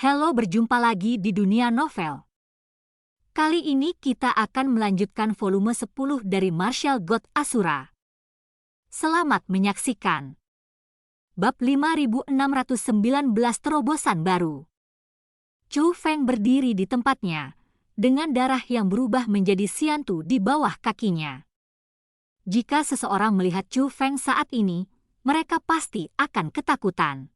Halo, berjumpa lagi di dunia novel. Kali ini kita akan melanjutkan volume 10 dari Martial God Asura. Selamat menyaksikan. Bab 5619 Terobosan Baru. Chu Feng berdiri di tempatnya, dengan darah yang berubah menjadi siantu di bawah kakinya. Jika seseorang melihat Chu Feng saat ini, mereka pasti akan ketakutan.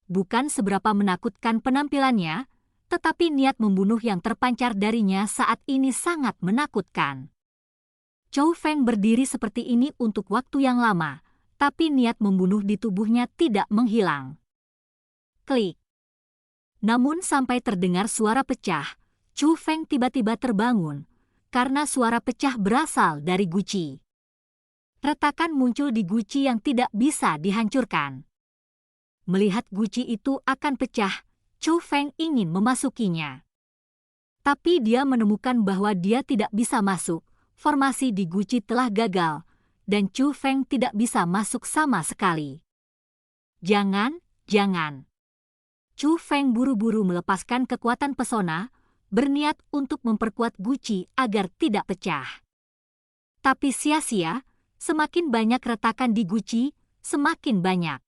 Bukan seberapa menakutkan penampilannya, tetapi niat membunuh yang terpancar darinya saat ini sangat menakutkan. Chu Feng berdiri seperti ini untuk waktu yang lama, tapi niat membunuh di tubuhnya tidak menghilang. Klik. Namun sampai terdengar suara pecah, Chu Feng tiba-tiba terbangun, karena suara pecah berasal dari guci. Retakan muncul di guci yang tidak bisa dihancurkan. Melihat guci itu akan pecah, Chu Feng ingin memasukinya. Tapi dia menemukan bahwa dia tidak bisa masuk, formasi di guci telah gagal, dan Chu Feng tidak bisa masuk sama sekali. Jangan. Chu Feng buru-buru melepaskan kekuatan pesona, berniat untuk memperkuat guci agar tidak pecah. Tapi sia-sia, semakin banyak retakan di guci, semakin banyak.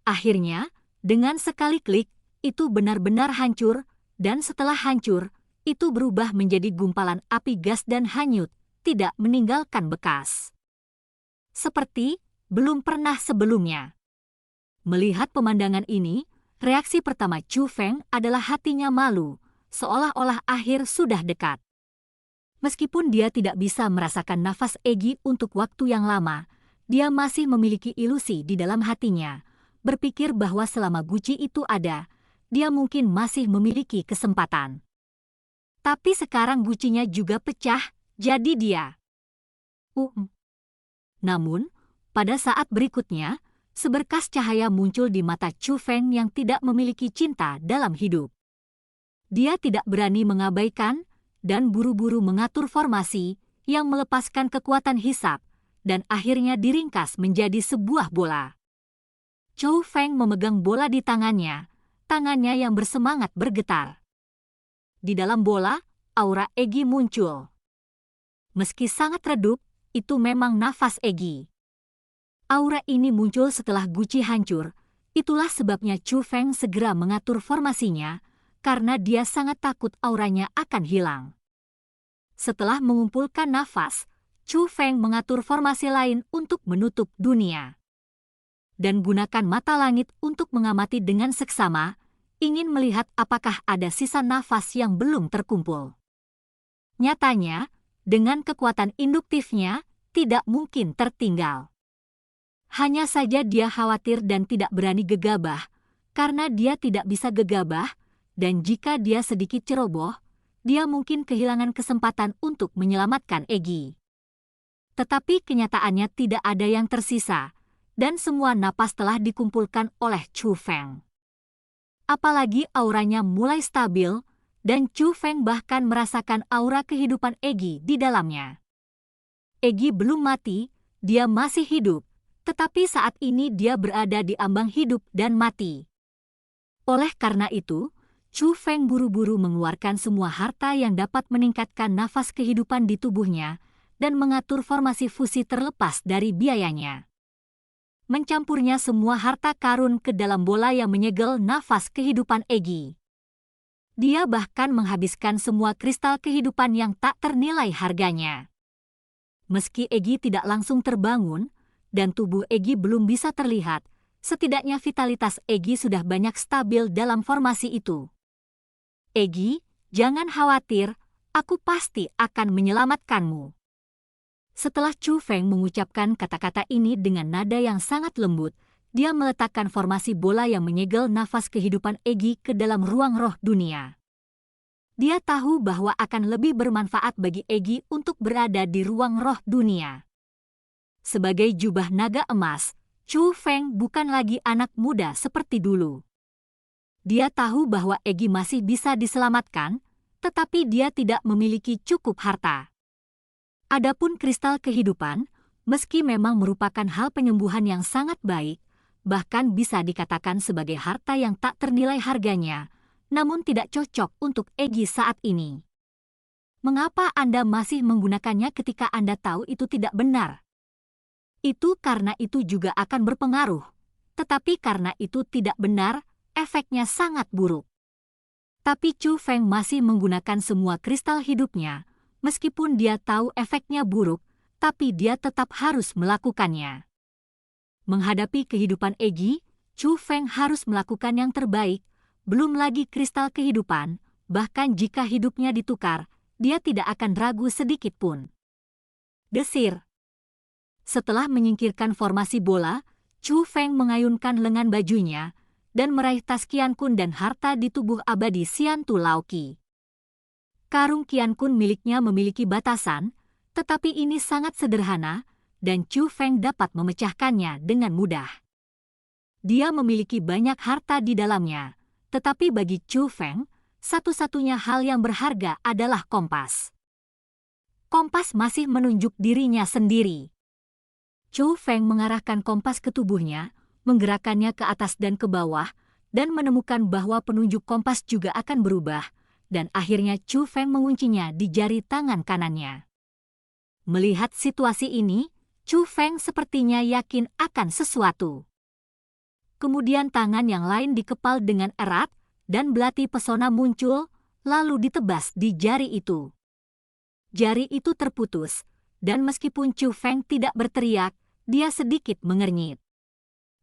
Akhirnya, dengan sekali klik, itu benar-benar hancur, dan setelah hancur, itu berubah menjadi gumpalan api gas dan hanyut, tidak meninggalkan bekas. Seperti belum pernah sebelumnya. Melihat pemandangan ini, reaksi pertama Chu Feng adalah hatinya malu, seolah-olah akhir sudah dekat. Meskipun dia tidak bisa merasakan nafas Egi untuk waktu yang lama, dia masih memiliki ilusi di dalam hatinya, berpikir bahwa selama guci itu ada, dia mungkin masih memiliki kesempatan. Tapi sekarang gucinya juga pecah, jadi dia. Namun, pada saat berikutnya, seberkas cahaya muncul di mata Chu Feng yang tidak memiliki cinta dalam hidup. Dia tidak berani mengabaikan, dan buru-buru mengatur formasi yang melepaskan kekuatan hisap, dan akhirnya diringkas menjadi sebuah bola. Chu Feng memegang bola di tangannya yang bersemangat bergetar. Di dalam bola, aura Egi muncul. Meski sangat redup, itu memang nafas Egi. Aura ini muncul setelah guci hancur, itulah sebabnya Chu Feng segera mengatur formasinya, karena dia sangat takut auranya akan hilang. Setelah mengumpulkan nafas, Chu Feng mengatur formasi lain untuk menutup dunia. Dan gunakan mata langit untuk mengamati dengan seksama, ingin melihat apakah ada sisa nafas yang belum terkumpul. Nyatanya, dengan kekuatan induktifnya, tidak mungkin tertinggal. Hanya saja dia khawatir dan tidak berani gegabah, karena dia tidak bisa gegabah, dan jika dia sedikit ceroboh, dia mungkin kehilangan kesempatan untuk menyelamatkan Egi. Tetapi kenyataannya tidak ada yang tersisa, dan semua napas telah dikumpulkan oleh Chu Feng. Apalagi auranya mulai stabil, dan Chu Feng bahkan merasakan aura kehidupan Egi di dalamnya. Egi belum mati, dia masih hidup, tetapi saat ini dia berada di ambang hidup dan mati. Oleh karena itu, Chu Feng buru-buru mengeluarkan semua harta yang dapat meningkatkan nafas kehidupan di tubuhnya, dan mengatur formasi fusi terlepas dari biayanya. Mencampurnya semua harta karun ke dalam bola yang menyegel nafas kehidupan Egi. Dia bahkan menghabiskan semua kristal kehidupan yang tak ternilai harganya. Meski Egi tidak langsung terbangun, dan tubuh Egi belum bisa terlihat, setidaknya vitalitas Egi sudah banyak stabil dalam formasi itu. Egi, jangan khawatir, aku pasti akan menyelamatkanmu. Setelah Chu Feng mengucapkan kata-kata ini dengan nada yang sangat lembut, dia meletakkan formasi bola yang menyegel nafas kehidupan Egi ke dalam ruang roh dunia. Dia tahu bahwa akan lebih bermanfaat bagi Egi untuk berada di ruang roh dunia. Sebagai jubah naga emas, Chu Feng bukan lagi anak muda seperti dulu. Dia tahu bahwa Egi masih bisa diselamatkan, tetapi dia tidak memiliki cukup harta. Adapun kristal kehidupan, meski memang merupakan hal penyembuhan yang sangat baik, bahkan bisa dikatakan sebagai harta yang tak ternilai harganya, namun tidak cocok untuk Egy saat ini. Mengapa Anda masih menggunakannya ketika Anda tahu itu tidak benar? Itu karena itu juga akan berpengaruh, tetapi karena itu tidak benar, efeknya sangat buruk. Tapi Chu Feng masih menggunakan semua kristal hidupnya, meskipun dia tahu efeknya buruk, tapi dia tetap harus melakukannya. Menghadapi kehidupan Egy, Chu Feng harus melakukan yang terbaik, belum lagi kristal kehidupan, bahkan jika hidupnya ditukar, dia tidak akan ragu sedikit pun. Desir. Setelah menyingkirkan formasi bola, Chu Feng mengayunkan lengan bajunya dan meraih tas Qian Kun dan harta di tubuh abadi Xiantu Laoqi. Karung Qian Kun miliknya memiliki batasan, tetapi ini sangat sederhana, dan Chu Feng dapat memecahkannya dengan mudah. Dia memiliki banyak harta di dalamnya, tetapi bagi Chu Feng, satu-satunya hal yang berharga adalah kompas. Kompas masih menunjuk dirinya sendiri. Chu Feng mengarahkan kompas ke tubuhnya, menggerakkannya ke atas dan ke bawah, dan menemukan bahwa penunjuk kompas juga akan berubah, dan akhirnya Chu Feng menguncinya di jari tangan kanannya. Melihat situasi ini, Chu Feng sepertinya yakin akan sesuatu. Kemudian tangan yang lain dikepal dengan erat, dan belati pesona muncul, lalu ditebas di jari itu. Jari itu terputus, dan meskipun Chu Feng tidak berteriak, dia sedikit mengernyit.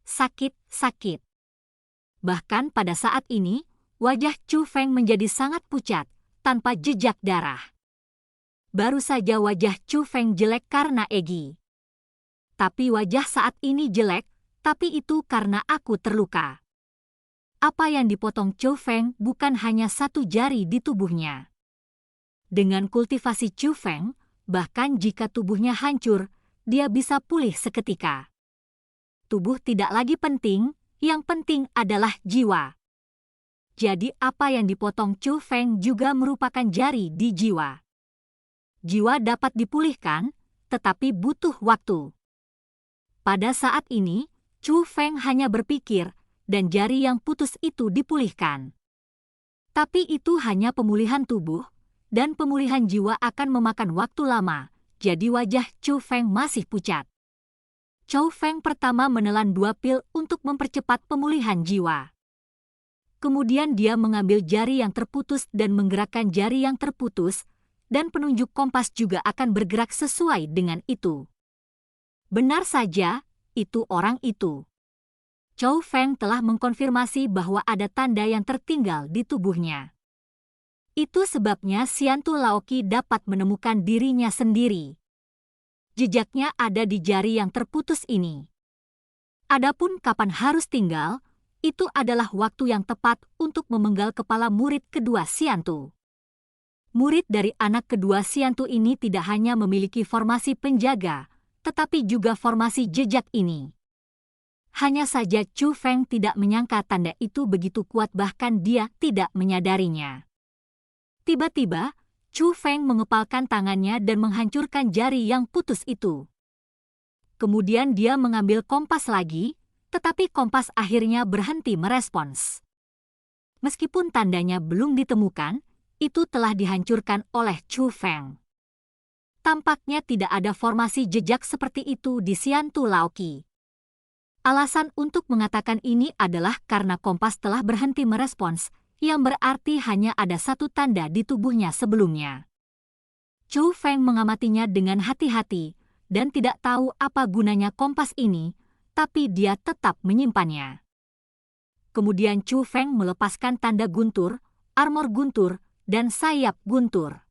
Sakit, sakit. Bahkan pada saat ini, wajah Chu Feng menjadi sangat pucat, tanpa jejak darah. Baru saja wajah Chu Feng jelek karena Egy. Tapi wajah saat ini jelek, tapi itu karena aku terluka. Apa yang dipotong Chu Feng bukan hanya satu jari di tubuhnya. Dengan kultivasi Chu Feng, bahkan jika tubuhnya hancur, dia bisa pulih seketika. Tubuh tidak lagi penting, yang penting adalah jiwa. Jadi apa yang dipotong Chu Feng juga merupakan jari di jiwa. Jiwa dapat dipulihkan, tetapi butuh waktu. Pada saat ini, Chu Feng hanya berpikir, dan jari yang putus itu dipulihkan. Tapi itu hanya pemulihan tubuh, dan pemulihan jiwa akan memakan waktu lama, jadi wajah Chu Feng masih pucat. Chu Feng pertama menelan 2 pil untuk mempercepat pemulihan jiwa. Kemudian dia mengambil jari yang terputus dan menggerakkan jari yang terputus, dan penunjuk kompas juga akan bergerak sesuai dengan itu. Benar saja, itu orang itu. Chu Feng telah mengkonfirmasi bahwa ada tanda yang tertinggal di tubuhnya. Itu sebabnya Xiantu Laoqi dapat menemukan dirinya sendiri. Jejaknya ada di jari yang terputus ini. Adapun kapan harus tinggal, itu adalah waktu yang tepat untuk memenggal kepala murid kedua Xiantu. Murid dari anak kedua Xiantu ini tidak hanya memiliki formasi penjaga, tetapi juga formasi jejak ini. Hanya saja Chu Feng tidak menyangka tanda itu begitu kuat, bahkan dia tidak menyadarinya. Tiba-tiba, Chu Feng mengepalkan tangannya dan menghancurkan jari yang putus itu. Kemudian dia mengambil kompas lagi, tetapi kompas akhirnya berhenti merespons. Meskipun tandanya belum ditemukan, itu telah dihancurkan oleh Chu Feng. Tampaknya tidak ada formasi jejak seperti itu di Xiantu Laoqi. Alasan untuk mengatakan ini adalah karena kompas telah berhenti merespons, yang berarti hanya ada satu tanda di tubuhnya sebelumnya. Chu Feng mengamatinya dengan hati-hati, dan tidak tahu apa gunanya kompas ini, tapi dia tetap menyimpannya. Kemudian Chu Feng melepaskan tanda guntur, armor guntur, dan sayap guntur.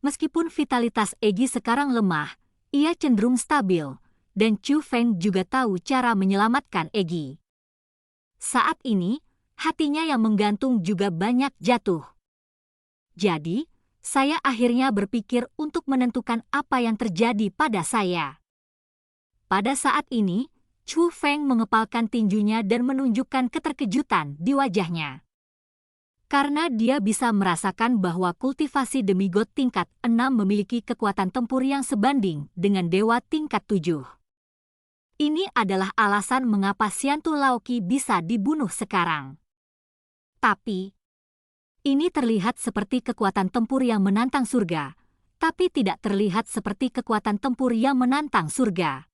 Meskipun vitalitas Egy sekarang lemah, ia cenderung stabil, dan Chu Feng juga tahu cara menyelamatkan Egy. Saat ini, hatinya yang menggantung juga banyak jatuh. Jadi, saya akhirnya berpikir untuk menentukan apa yang terjadi pada saya. Pada saat ini, Chu Feng mengepalkan tinjunya dan menunjukkan keterkejutan di wajahnya. Karena dia bisa merasakan bahwa kultivasi demigod tingkat 6 memiliki kekuatan tempur yang sebanding dengan dewa tingkat 7. Ini adalah alasan mengapa Xiantu Laoqi bisa dibunuh sekarang. Tapi, ini terlihat seperti kekuatan tempur yang menantang surga, tapi tidak terlihat seperti kekuatan tempur yang menantang surga.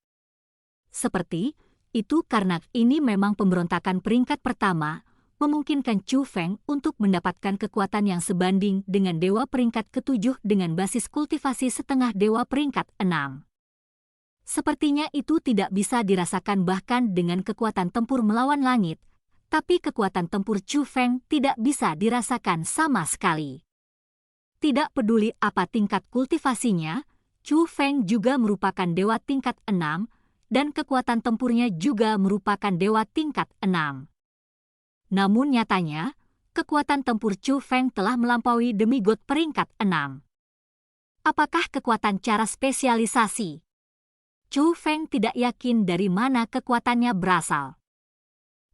Seperti itu karena ini memang pemberontakan peringkat pertama, memungkinkan Chu Feng untuk mendapatkan kekuatan yang sebanding dengan dewa peringkat ke-7 dengan basis kultivasi setengah dewa peringkat 6. Sepertinya itu tidak bisa dirasakan bahkan dengan kekuatan tempur melawan langit, tapi kekuatan tempur Chu Feng tidak bisa dirasakan sama sekali. Tidak peduli apa tingkat kultivasinya, Chu Feng juga merupakan dewa tingkat 6, dan kekuatan tempurnya juga merupakan dewa tingkat 6. Namun nyatanya, kekuatan tempur Chu Feng telah melampaui demigod peringkat 6. Apakah kekuatan cara spesialisasi? Chu Feng tidak yakin dari mana kekuatannya berasal.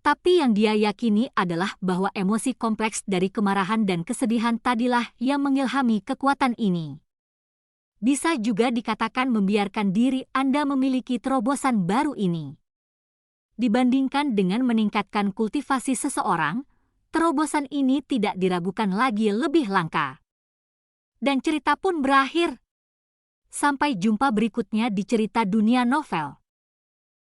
Tapi yang dia yakini adalah bahwa emosi kompleks dari kemarahan dan kesedihan tadilah yang mengilhami kekuatan ini. Bisa juga dikatakan membiarkan diri Anda memiliki terobosan baru ini. Dibandingkan dengan meningkatkan kultivasi seseorang, terobosan ini tidak diragukan lagi lebih langka. Dan cerita pun berakhir. Sampai jumpa berikutnya di cerita dunia novel.